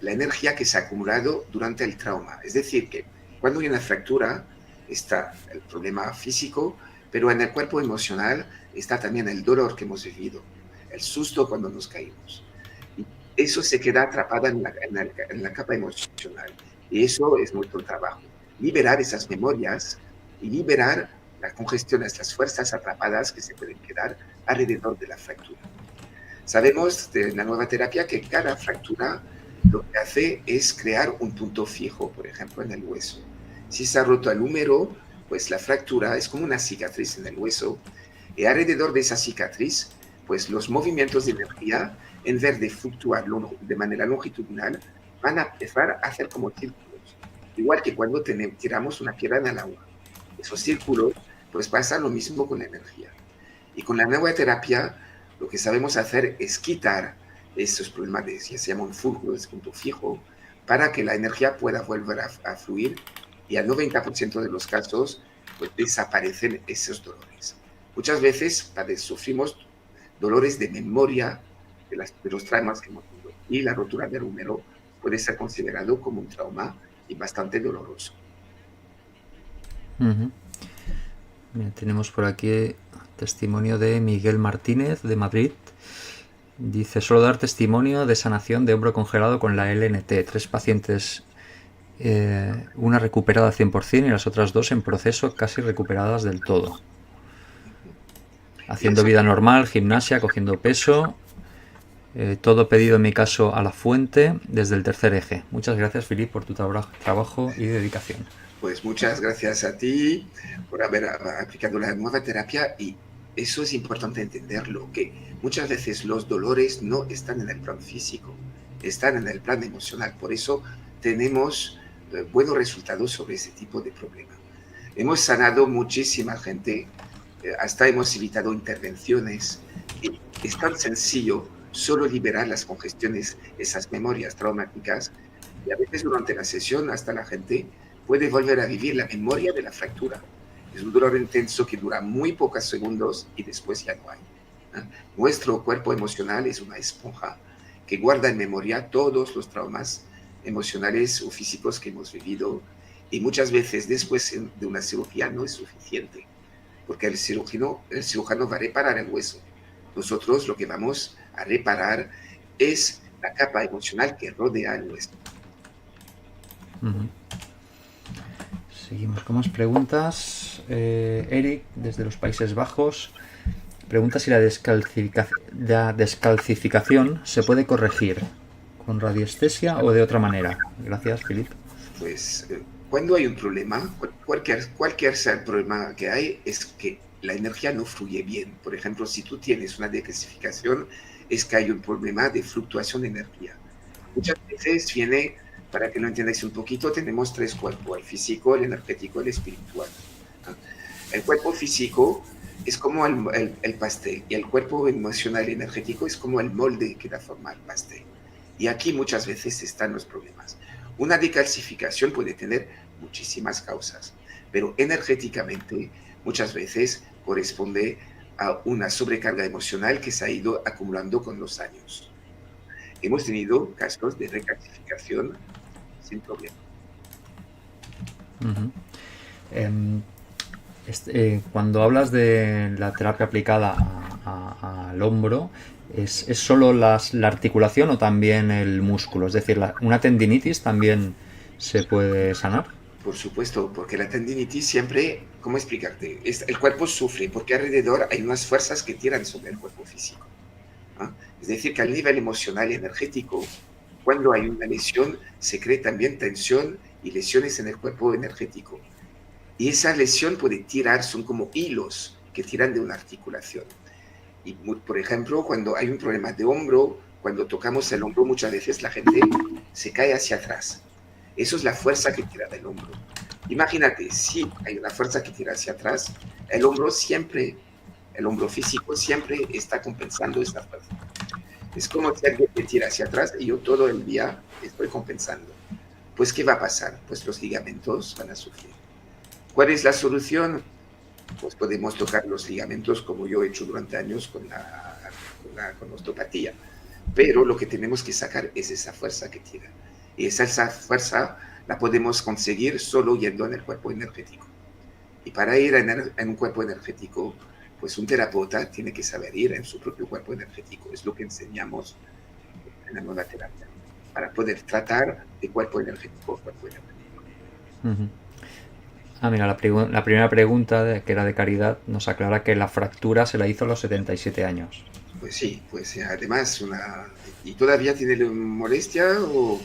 la energía que se ha acumulado durante el trauma. Es decir, que cuando hay una fractura está el problema físico, pero en el cuerpo emocional está también el dolor que hemos vivido, el susto cuando nos caímos. Y eso se queda atrapado en la capa emocional. Y eso es nuestro trabajo. Liberar esas memorias y liberar las congestiones, las fuerzas atrapadas que se pueden quedar alrededor de la fractura. Sabemos de la nueva terapia que cada fractura lo que hace es crear un punto fijo, por ejemplo, en el hueso. Si se ha roto el húmero, pues la fractura es como una cicatriz en el hueso, y alrededor de esa cicatriz, pues los movimientos de energía, en vez de fluctuar de manera longitudinal, van a empezar a hacer como círculos, igual que cuando tiramos una piedra en el agua. Esos círculos, pues pasa lo mismo con la energía. Y con la nueva terapia, lo que sabemos hacer es quitar esos problemas que se llama un fulcro, es punto fijo, para que la energía pueda volver a fluir, y al 90% de los casos pues desaparecen esos dolores. Muchas veces sufrimos dolores de memoria de los traumas que hemos tenido, y la rotura del húmero puede ser considerado como un trauma y bastante doloroso. Mira, tenemos por aquí testimonio de Miguel Martínez de Madrid. Dice: solo dar testimonio de sanación de hombro congelado con la LNT. 3 pacientes, una recuperada al 100% y las otras 2 en proceso, casi recuperadas del todo. Haciendo vida normal, gimnasia, cogiendo peso. Todo pedido en mi caso a la fuente desde el tercer eje. Muchas gracias, Philippe, por tu trabajo y dedicación. Pues muchas gracias a ti por haber aplicado la nueva terapia, y eso es importante entenderlo, que muchas veces los dolores no están en el plan físico, están en el plan emocional. Por eso tenemos buenos resultados sobre ese tipo de problema. Hemos sanado muchísima gente, hasta hemos evitado intervenciones, y es tan sencillo solo liberar las congestiones, esas memorias traumáticas, y a veces durante la sesión hasta la gente puede volver a vivir la memoria de la fractura. Es un dolor intenso que dura muy pocos segundos y después ya no hay. Nuestro cuerpo emocional es una esponja que guarda en memoria todos los traumas emocionales o físicos que hemos vivido, y muchas veces después de una cirugía no es suficiente, porque el cirujano va a reparar el hueso. Nosotros lo que vamos a reparar es la capa emocional que rodea el hueso. Seguimos con más preguntas. Eric, desde los Países Bajos, pregunta si la descalcificación se puede corregir con radiestesia o de otra manera. Gracias, Philippe. Pues cuando hay un problema, cualquier sea el problema que hay, es que la energía no fluye bien. Por ejemplo, si tú tienes una descalcificación, es que hay un problema de fluctuación de energía. Muchas veces viene, para que lo entendáis un poquito, tenemos 3 cuerpos: el físico, el energético y el espiritual. El cuerpo físico es como el pastel, y el cuerpo emocional y energético es como el molde que da forma al pastel. Y aquí muchas veces están los problemas. Una decalcificación puede tener muchísimas causas, pero energéticamente muchas veces corresponde a una sobrecarga emocional que se ha ido acumulando con los años. Hemos tenido casos de recalcificación sin problema. Cuando hablas de la terapia aplicada al hombro, ¿es solo la articulación o también el músculo? Es decir, ¿una tendinitis también se puede sanar? Por supuesto, porque la tendinitis siempre, ¿cómo explicarte? El cuerpo sufre porque alrededor hay unas fuerzas que tiran sobre el cuerpo físico. Es decir, que al nivel emocional y energético, cuando hay una lesión, se crea también tensión y lesiones en el cuerpo energético. Y esa lesión puede tirar, son como hilos que tiran de una articulación. Y, por ejemplo, cuando hay un problema de hombro, cuando tocamos el hombro, muchas veces la gente se cae hacia atrás. Eso es la fuerza que tira del hombro. Imagínate, si hay una fuerza que tira hacia atrás, el hombro físico siempre está compensando esta fuerza. Es como si alguien te tira hacia atrás y yo todo el día estoy compensando. Pues, ¿qué va a pasar? Pues los ligamentos van a sufrir. ¿Cuál es la solución? Pues podemos tocar los ligamentos como yo he hecho durante años con osteopatía. Pero lo que tenemos que sacar es esa fuerza que tira. Y esa fuerza la podemos conseguir solo yendo en el cuerpo energético. Y para ir en un cuerpo energético, pues un terapeuta tiene que saber ir en su propio cuerpo energético. Es lo que enseñamos en la nueva terapia, para poder tratar de cuerpo energético a cuerpo energético. Uh-huh. Mira, la primera pregunta, que era de Caridad, nos aclara que la fractura se la hizo a los 77 años. Pues sí, pues además, ¿y todavía tiene molestia o...?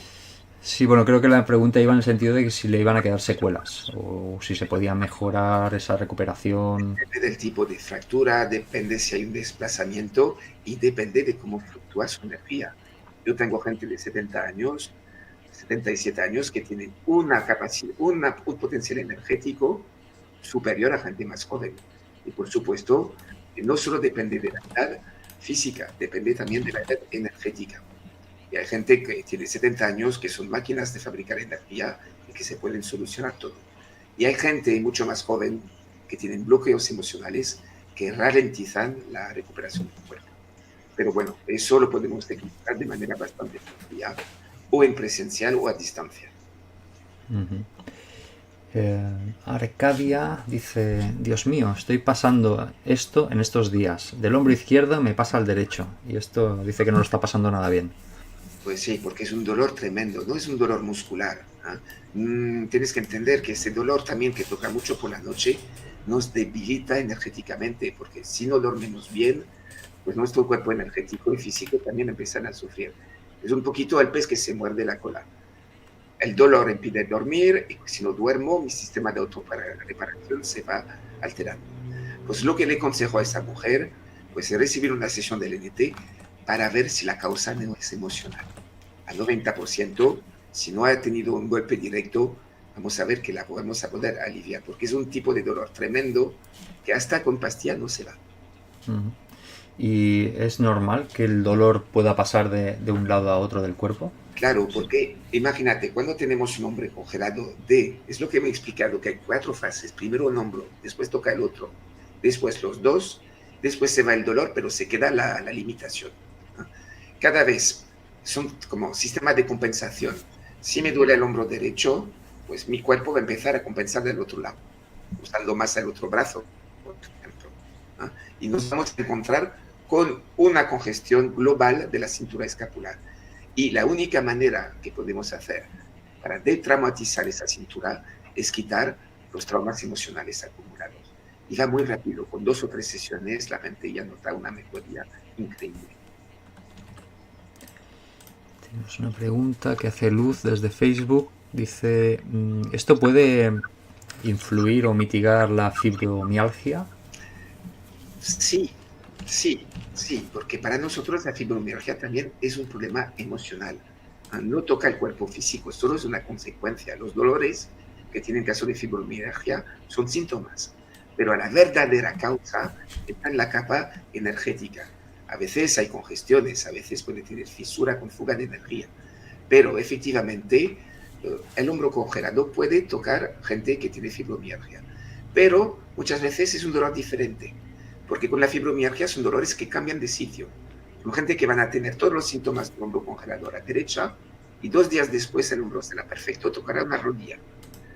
Sí, bueno, creo que la pregunta iba en el sentido de que si le iban a quedar secuelas o si se podía mejorar esa recuperación. Depende del tipo de fractura, depende si hay un desplazamiento y depende de cómo fluctúa su energía. Yo tengo gente de 70 años, 77 años que tienen una capacidad, un potencial energético superior a gente más joven. Y por supuesto, no solo depende de la edad física, depende también de la edad energética. Y hay gente que tiene 70 años que son máquinas de fabricar energía y que se pueden solucionar todo. Y hay gente mucho más joven que tienen bloqueos emocionales que ralentizan la recuperación del cuerpo. Pero bueno, eso lo podemos diagnosticar de manera bastante sencilla, o en presencial o a distancia. Uh-huh. Arcadia dice: Dios mío, estoy pasando esto en estos días. Del hombro izquierdo me pasa al derecho. Y esto dice que no lo está pasando nada bien. Pues sí, porque es un dolor tremendo, no es un dolor muscular. Tienes que entender que ese dolor también que toca mucho por la noche nos debilita energéticamente, porque si no dormimos bien, pues nuestro cuerpo energético y físico también empiezan a sufrir. Es un poquito el pez que se muerde la cola. El dolor impide dormir y si no duermo, mi sistema de autorreparación se va alterando. Pues lo que le aconsejo a esa mujer, pues es recibir una sesión del LNT para ver si la causa no es emocional. Al 90%, si no ha tenido un golpe directo, vamos a ver que la vamos a poder aliviar, porque es un tipo de dolor tremendo que hasta con pastilla no se va. Uh-huh. ¿Y es normal que el dolor pueda pasar de un lado a otro del cuerpo? Claro, porque imagínate, cuando tenemos un hombro congelado, es lo que me he explicado, que hay 4 fases. Primero un hombro, después toca el otro, después los dos, después se va el dolor, pero se queda la limitación. Cada vez son como sistema de compensación. Si me duele el hombro derecho, pues mi cuerpo va a empezar a compensar del otro lado, usando más el otro brazo, por ejemplo. Y nos vamos a encontrar con una congestión global de la cintura escapular. Y la única manera que podemos hacer para detraumatizar esa cintura es quitar los traumas emocionales acumulados. Y va muy rápido, con 2 o 3 sesiones la gente ya nota una mejoría increíble. Tenemos una pregunta que hace Luz desde Facebook. Dice: ¿esto puede influir o mitigar la fibromialgia? Sí, porque para nosotros la fibromialgia también es un problema emocional. No toca el cuerpo físico, solo es una consecuencia. Los dolores que tienen caso de fibromialgia son síntomas, pero la verdadera causa está en la capa energética. A veces hay congestiones, a veces puede tener fisura con fuga de energía, pero efectivamente el hombro congelado puede tocar gente que tiene fibromialgia, pero muchas veces es un dolor diferente, porque con la fibromialgia son dolores que cambian de sitio. Son gente que van a tener todos los síntomas del hombro congelado a la derecha y 2 días después el hombro será perfecto, tocará una rodilla.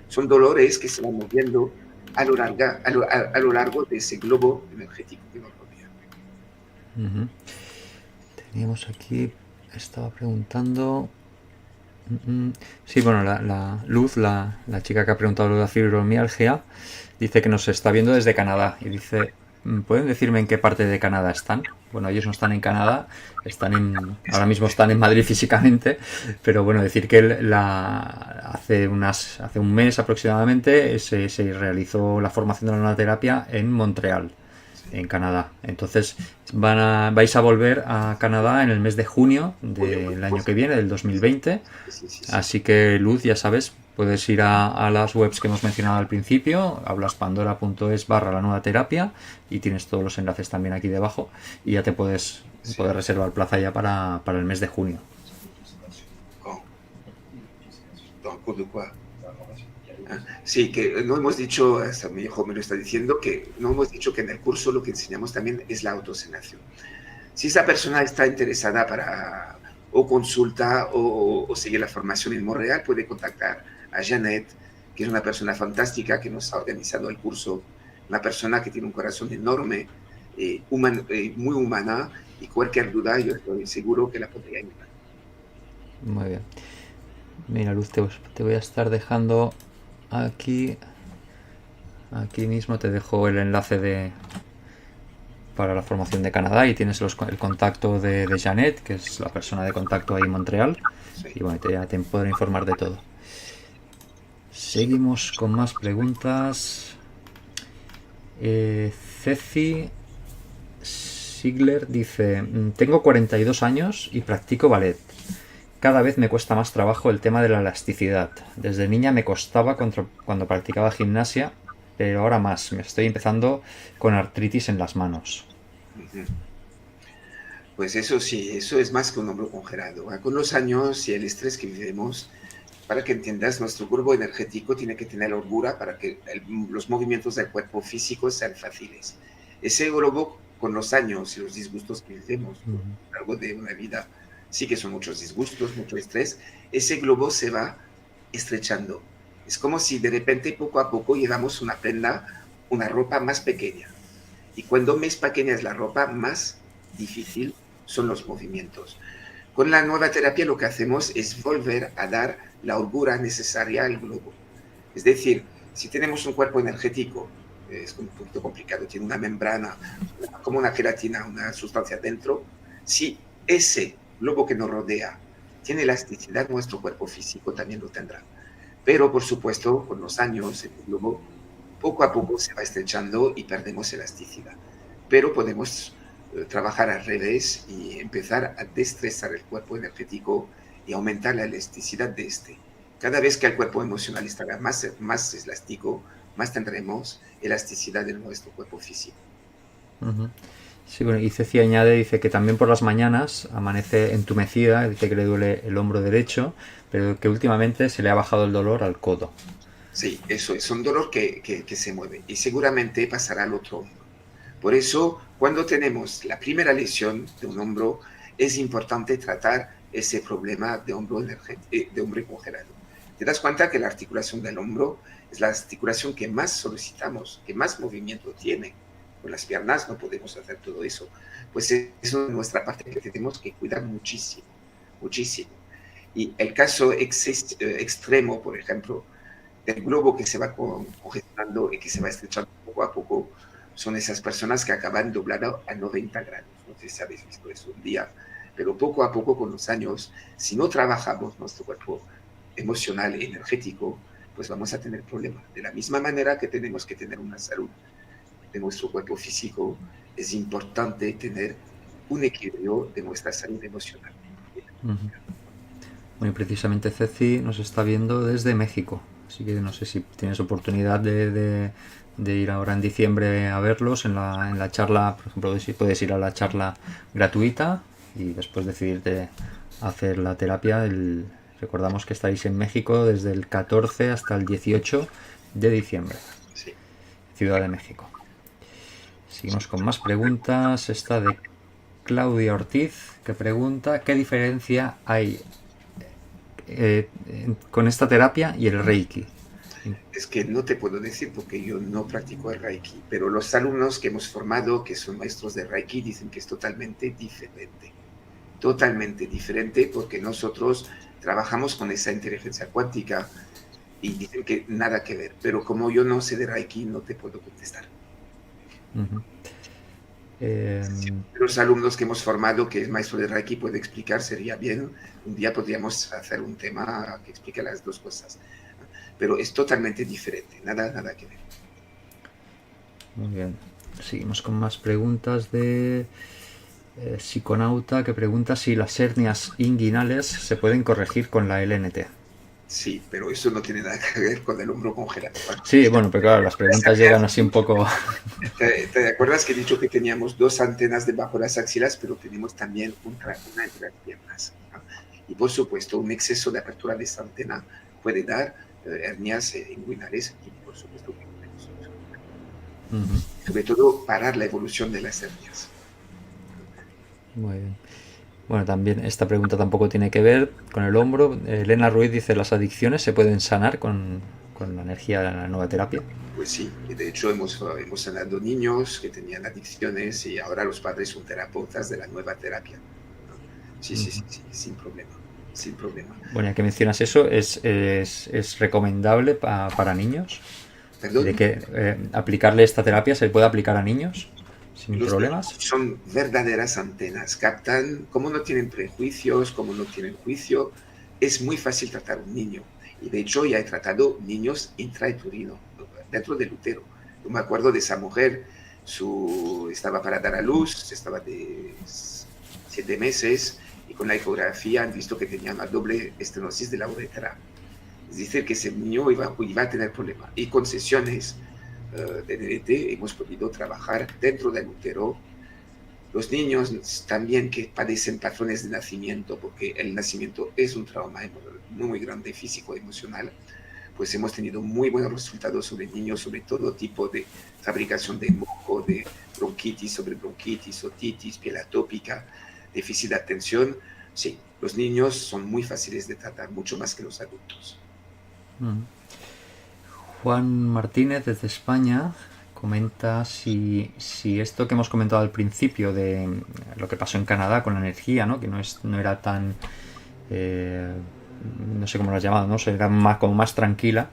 Son dolores que se van moviendo a lo largo de ese globo energético que nos rodea. Uh-huh. Teníamos aquí, estaba preguntando. Sí, bueno, la Luz, la chica que ha preguntado lo de la fibromialgia, dice que nos está viendo desde Canadá y dice: ¿pueden decirme en qué parte de Canadá están? Bueno, ellos no están en Canadá, ahora mismo están en Madrid físicamente, pero bueno, decir que hace un mes aproximadamente se realizó la formación de la nueva terapia en Montreal, en Canadá. Entonces vais a volver a Canadá en el mes de junio del año que viene, del 2020. Sí. Así que, Luz, ya sabes, puedes ir a las webs que hemos mencionado al principio, hablaspandora.es/la nueva terapia, y tienes todos los enlaces también aquí debajo, y ya te puedes reservar plaza ya para el mes de junio. Sí, que no hemos dicho, hasta mi hijo me lo está diciendo, que no hemos dicho que en el curso lo que enseñamos también es la autosanación. Si esa persona está interesada para o consulta o seguir la formación en Montreal, puede contactar a Janet, que es una persona fantástica que nos ha organizado el curso, una persona que tiene un corazón enorme, muy humana, y cualquier duda yo estoy seguro que la podría ayudar. Muy bien. Mira, Luz, te voy a estar dejando aquí mismo, te dejo el enlace para la formación de Canadá, y tienes el contacto de Janet, que es la persona de contacto ahí en Montreal. Sí. Y bueno, ya te podré informar de todo. Seguimos con más preguntas. Ceci Sigler dice: tengo 42 años y practico ballet. Cada vez me cuesta más trabajo el tema de la elasticidad. Desde niña me costaba cuando practicaba gimnasia, pero ahora más. Me estoy empezando con artritis en las manos. Pues eso sí, eso es más que un hombro congelado. Con los años y el estrés que vivimos, para que entiendas, nuestro cuerpo energético tiene que tener holgura para que los movimientos del cuerpo físico sean fáciles. Ese globo, con los años y los disgustos que vivimos a lo largo de una vida, sí que son muchos disgustos, mucho estrés, ese globo se va estrechando. Es como si de repente, poco a poco, llevamos una prenda, una ropa más pequeña. Y cuando más pequeña es la ropa, más difícil son los movimientos. Con la nueva terapia lo que hacemos es volver a dar la holgura necesaria al globo. Es decir, si tenemos un cuerpo energético, es un poquito complicado, tiene una membrana, como una gelatina, una sustancia dentro, si ese globo que nos rodea tiene elasticidad, nuestro cuerpo físico también lo tendrá. Pero, por supuesto, con los años, el globo poco a poco se va estrechando y perdemos elasticidad. Pero podemos trabajar al revés y empezar a destresar el cuerpo energético y aumentar la elasticidad de este. Cada vez que el cuerpo emocional estará más elástico, más tendremos elasticidad en nuestro cuerpo físico. Sí, bueno, y Ceci dice que también por las mañanas amanece entumecida, dice que le duele el hombro derecho, pero que últimamente se le ha bajado el dolor al codo. Sí, eso es un dolor que se mueve y seguramente pasará al otro hombro. Por eso, cuando tenemos la primera lesión de un hombro, es importante tratar ese problema de hombro congelado. Te das cuenta que la articulación del hombro es la articulación que más solicitamos, que más movimiento tiene. Con las piernas no podemos hacer todo eso. Pues eso es nuestra parte que tenemos que cuidar muchísimo, muchísimo. Y el caso extremo, por ejemplo, del globo que se va congestionando y que se va estrechando poco a poco, son esas personas que acaban doblado a 90 grados. No sé si habéis visto eso un día, pero poco a poco con los años, si no trabajamos nuestro cuerpo emocional y energético, pues vamos a tener problemas. De la misma manera que tenemos que tener una salud de nuestro cuerpo físico, es importante tener un equilibrio de nuestra salud emocional. Bueno, precisamente Ceci nos está viendo desde México, así que no sé si tienes oportunidad de ir ahora en diciembre a verlos en la charla. Por ejemplo, si puedes ir a la charla gratuita y después decidirte a hacer la terapia. Recordamos que estáis en México desde el 14 hasta el 18 de diciembre. Sí. Ciudad de México. Seguimos con más preguntas. Esta de Claudia Ortiz, que pregunta: ¿qué diferencia hay con esta terapia y el Reiki? Es que no te puedo decir porque yo no practico el Reiki, pero los alumnos que hemos formado, que son maestros de Reiki, dicen que es totalmente diferente, porque nosotros trabajamos con esa inteligencia cuántica y dicen que nada que ver, pero como yo no sé de Reiki, no te puedo contestar. Los alumnos que hemos formado, que es maestro de Reiki, puede explicar, sería bien. Un día podríamos hacer un tema que explique las dos cosas. Pero es totalmente diferente, nada que ver. Muy bien. Seguimos con más preguntas de Psiconauta, que pregunta si las hernias inguinales se pueden corregir con la LNT. Sí, pero eso no tiene nada que ver con el hombro congelado. Sí, bueno, pero claro, las preguntas llegan así un poco... ¿Te acuerdas que he dicho que teníamos 2 antenas debajo de las axilas, pero tenemos también una entre las piernas, ¿no? Y por supuesto, un exceso de apertura de esta antena puede dar hernias inguinales y por supuesto que podemos solucionar. Sobre todo parar la evolución de las hernias. Muy bien. Bueno, también esta pregunta tampoco tiene que ver con el hombro. Elena Ruiz dice, ¿las adicciones se pueden sanar con la energía de la nueva terapia? Pues sí, y de hecho hemos sanado niños que tenían adicciones y ahora los padres son terapeutas de la nueva terapia, ¿no? Sí, sin problema, sin problema. Bueno, ya que mencionas eso, ¿es recomendable para niños? ¿Perdón? ¿De que aplicarle esta terapia se puede aplicar a niños sin problemas? Son verdaderas antenas, captan, como no tienen prejuicios, como no tienen juicio, es muy fácil tratar a un niño. Y de hecho ya he tratado niños intrauterino, dentro del útero. Yo me acuerdo de esa mujer, estaba para dar a luz, estaba de 7 meses, y con la ecografía han visto que tenía una doble estenosis de la uretra. Es decir, que ese niño iba a tener problemas. Y con sesiones de DDT hemos podido trabajar dentro del útero. Los niños también que padecen patrones de nacimiento, porque el nacimiento es un trauma muy grande, físico, emocional, pues hemos tenido muy buenos resultados sobre niños, sobre todo tipo de fabricación de moco, de bronquitis sobre bronquitis, otitis, piel atópica, déficit de atención. Sí, los niños son muy fáciles de tratar, mucho más que los adultos. Juan Martínez desde España comenta si esto que hemos comentado al principio de lo que pasó en Canadá con la energía, ¿no? Que no era tan no sé cómo lo has llamado, ¿no? Era como más tranquila.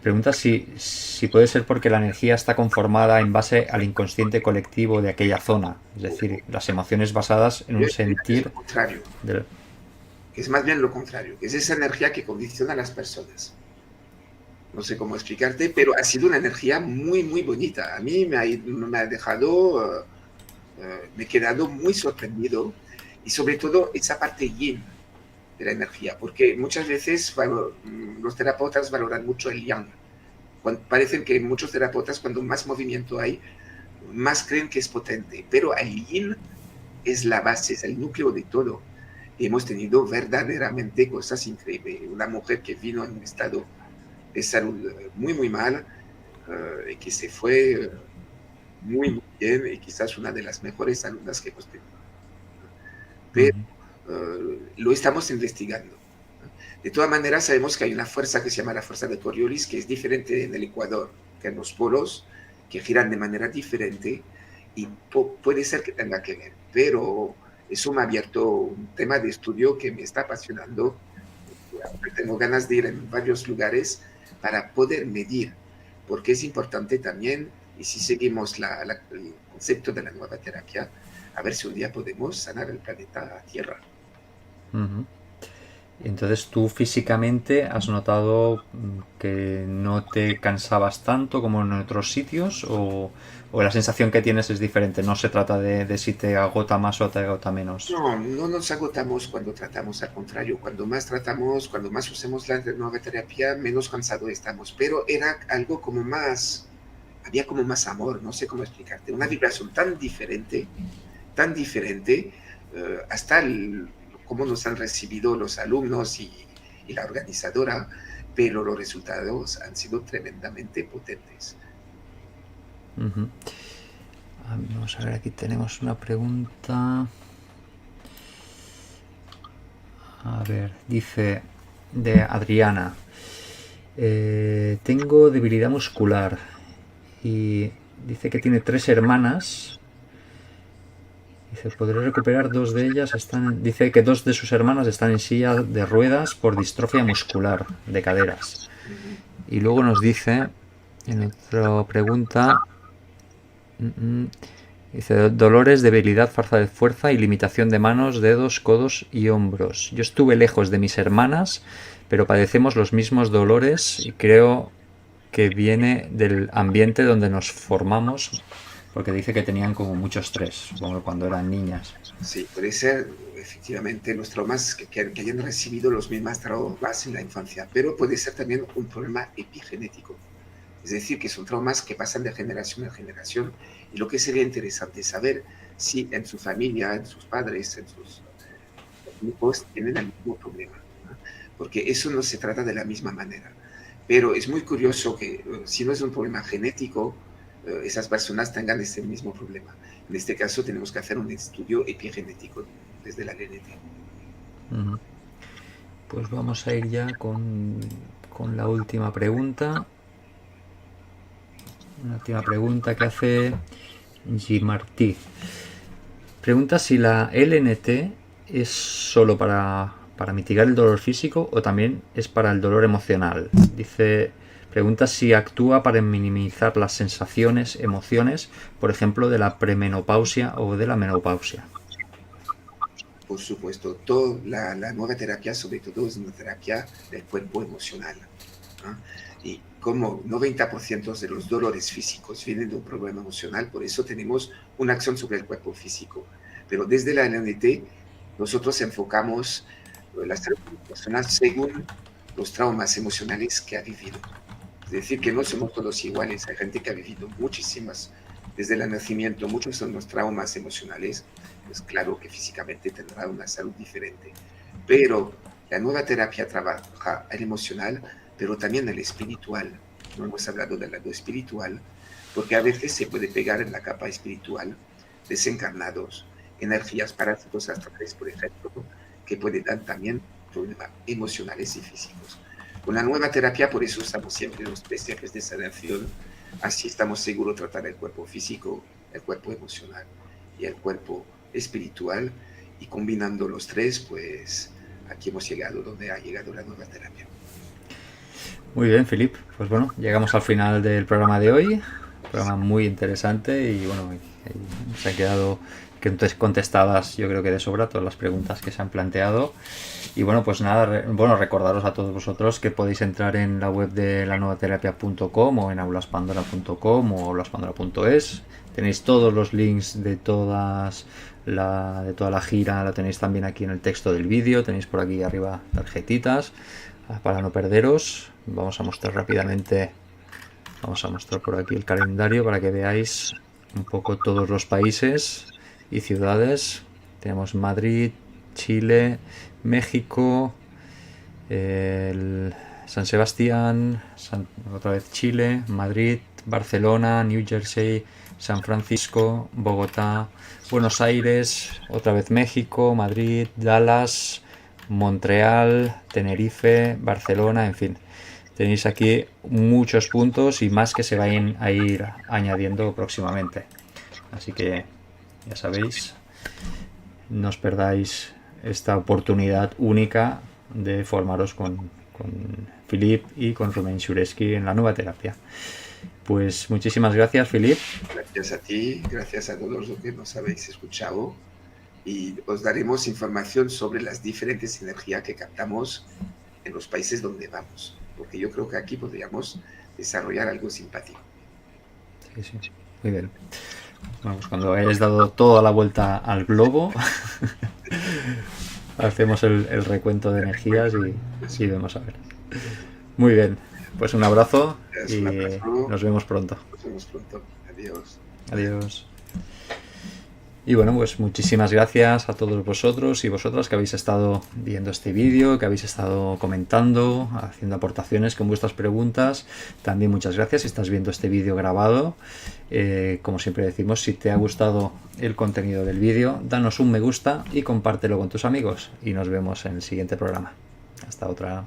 Pregunta si puede ser porque la energía está conformada en base al inconsciente colectivo de aquella zona, es decir, las emociones basadas en un sentir. Es lo contrario. Es más bien lo contrario, que es esa energía que condiciona a las personas. No sé cómo explicarte, pero ha sido una energía muy, muy bonita. A mí me ha dejado, me he quedado muy sorprendido, y sobre todo esa parte yin de la energía, porque muchas veces los terapeutas valoran mucho el yang. Parecen que muchos terapeutas, cuando más movimiento hay, más creen que es potente, pero el yin es la base, es el núcleo de todo. Y hemos tenido verdaderamente cosas increíbles. Una mujer que vino en un estado de salud muy, muy mal, y que se fue muy, muy bien, y quizás una de las mejores alumnas que hemos tenido. Pero lo estamos investigando. De todas maneras, sabemos que hay una fuerza que se llama la fuerza de Coriolis, que es diferente en el Ecuador que en los polos, que giran de manera diferente, y puede ser que tenga que ver, pero eso me ha abierto un tema de estudio que me está apasionando. Tengo ganas de ir en varios lugares para poder medir, porque es importante también, y si seguimos el concepto de la nueva terapia, a ver si un día podemos sanar el planeta Tierra. Entonces, ¿tú físicamente has notado que no te cansabas tanto como en otros sitios? ¿O la sensación que tienes es diferente? No se trata de si te agota más o te agota menos. No nos agotamos cuando tratamos, al contrario. Cuando más tratamos, cuando más usemos la nueva terapia, menos cansados estamos. Pero era algo como más, había como más amor, no sé cómo explicarte. Una vibración tan diferente, hasta cómo nos han recibido los alumnos y la organizadora, pero los resultados han sido tremendamente potentes. Vamos a ver, aquí tenemos una pregunta. A ver, dice de Adriana. Tengo debilidad muscular y dice que tiene 3 hermanas. Dice, podré recuperar 2 de ellas. Dice que 2 de sus hermanas están en silla de ruedas por distrofia muscular de caderas. Y luego nos dice, en otra pregunta, Dice, dolores, debilidad, falta de fuerza y limitación de manos, dedos, codos y hombros. Yo estuve lejos de mis hermanas, pero padecemos los mismos dolores y creo que viene del ambiente donde nos formamos, porque dice que tenían como mucho estrés, supongo que cuando eran niñas. Sí, puede ser efectivamente los traumas que hayan recibido los mismos traumas en la infancia, pero puede ser también un problema epigenético. Es decir, que son traumas que pasan de generación en generación y lo que sería interesante es saber si en su familia, en sus padres, en sus hijos tienen el mismo problema, ¿no? Porque eso no se trata de la misma manera. Pero es muy curioso que si no es un problema genético, esas personas tengan este mismo problema. En este caso tenemos que hacer un estudio epigenético desde la LNT. Pues vamos a ir ya con la última pregunta. Una última pregunta que hace G. Martí. Pregunta si la LNT es solo para mitigar el dolor físico o también es para el dolor emocional. Pregunta si actúa para minimizar las sensaciones, emociones, por ejemplo, de la premenopausia o de la menopausia. Por supuesto, la nueva terapia sobre todo es una terapia del cuerpo emocional, ¿no? Y como 90% de los dolores físicos vienen de un problema emocional, por eso tenemos una acción sobre el cuerpo físico. Pero desde la LNT nosotros enfocamos la salud emocional según los traumas emocionales que ha vivido. Es decir, que no somos todos iguales. Hay gente que ha vivido muchísimas, desde el nacimiento, muchos son los traumas emocionales. Pues claro que físicamente tendrá una salud diferente. Pero la nueva terapia trabaja el emocional, pero también el espiritual. No hemos hablado del lado espiritual, porque a veces se puede pegar en la capa espiritual desencarnados, energías parásitos astrales, por ejemplo, que pueden dar también problemas emocionales y físicos. Con la nueva terapia, por eso estamos siempre en los 3 ejes de sanación, así estamos seguros de tratar el cuerpo físico, el cuerpo emocional y el cuerpo espiritual, y combinando los 3, pues aquí hemos llegado donde ha llegado la nueva terapia. Muy bien, Philippe. Pues bueno, llegamos al final del programa de hoy. Un programa muy interesante y bueno, se han quedado contestadas yo creo que de sobra todas las preguntas que se han planteado. Y bueno, pues nada, recordaros a todos vosotros que podéis entrar en la web de lanuevaterapia.com o en aulaspandora.com o aulaspandora.es. Tenéis todos los links de toda la gira, la tenéis también aquí en el texto del vídeo. Tenéis por aquí arriba tarjetitas para no perderos. Vamos a mostrar rápidamente, vamos a mostrar por aquí el calendario para que veáis un poco todos los países y ciudades. Tenemos Madrid, Chile, México, San Sebastián, otra vez Chile, Madrid, Barcelona, New Jersey, San Francisco, Bogotá, Buenos Aires, otra vez México, Madrid, Dallas, Montreal, Tenerife, Barcelona, en fin. Tenéis aquí muchos puntos y más que se vayan a ir añadiendo próximamente. Así que ya sabéis, no os perdáis esta oportunidad única de formaros con Philippe y con Romain Sureski en la nueva terapia. Pues muchísimas gracias, Philippe. Gracias a ti, gracias a todos los que nos habéis escuchado, y os daremos información sobre las diferentes energías que captamos en los países donde vamos, porque yo creo que aquí podríamos desarrollar algo simpático. Sí, muy bien. Vamos, cuando hayáis dado toda la vuelta al globo, hacemos el recuento de energías y vemos a ver. Muy bien, pues un abrazo y nos vemos pronto. Nos vemos pronto. Adiós. Adiós. Y bueno, pues muchísimas gracias a todos vosotros y vosotras que habéis estado viendo este vídeo, que habéis estado comentando, haciendo aportaciones con vuestras preguntas. También muchas gracias si estás viendo este vídeo grabado. Como siempre decimos, si te ha gustado el contenido del vídeo, danos un me gusta y compártelo con tus amigos. Y nos vemos en el siguiente programa. Hasta otra.